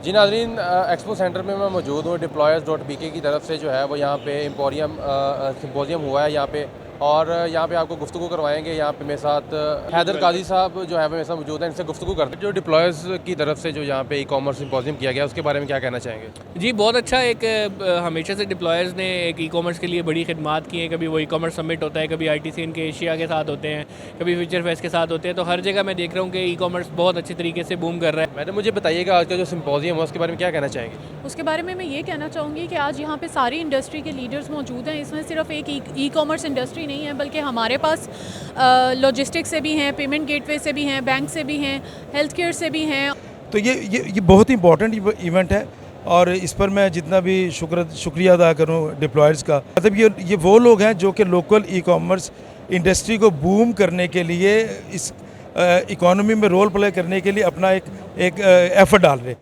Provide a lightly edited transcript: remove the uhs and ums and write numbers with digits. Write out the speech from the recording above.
जी नाज़रीन, expo centre में मैं मौजूद हूँ। डिप्लॉयर्स.bk की तरफ से जो है वो यहाँ पे एम्पोरियम सिम्पोजियम हुआ है यहाँ पे, और यहाँ पे आपको गुफ्तगू करवाएंगे। यहाँ पे मेरे साथ हैदर काजी साहब जो है वो मेरे साथ मौजूद हैं, इनसे गुफ्तगू करते हैं। जो डिप्लॉयर्स की तरफ से जो यहाँ पे ई-कॉमर्स सिम्पोजियम किया गया उसके बारे में क्या कहना चाहेंगे? जी, बहुत अच्छा एक हमेशा से डिप्लॉयर्स ने एक ई-कॉमर्स के लिए बड़ी खिदमात की हैं। कभी वो ई-कॉमर्स समिट होता है, कभी ITC के एशिया के साथ होते हैं, कभी फ्यूचर फेस्ट के साथ होते हैं। तो हर जगह मैं देख रहा हूँ कि ई-कॉमर्स बहुत अच्छे तरीके से बूम कर रहा है। मैडम मुझे बताइएगा, आज का जो सिम्पोजियम है उसके बारे में क्या कहना चाहेंगे? उसके बारे में मैं ये कहना चाहूँगी कि आज यहाँ पे सारी इंडस्ट्री के लीडर्स मौजूद हैं। इसमें सिर्फ एक ई-कॉमर्स इंडस्ट्री नहीं है, बल्कि हमारे पास लॉजिस्टिक्स से भी हैं, पेमेंट गेटवे से भी हैं, बैंक से भी हैं, हेल्थ केयर से भी हैं। तो ये बहुत ही इंपॉर्टेंट इवेंट है, और इस पर मैं जितना भी शुक्रिया अदा करूं डिप्लॉयर्स का। मतलब ये वो लोग हैं जो कि लोकल ई-कॉमर्स इंडस्ट्री को बूम करने के लिए, इस इकोनॉमी में रोल प्ले करने के लिए अपना एक एफर्ट डाल रहे हैं।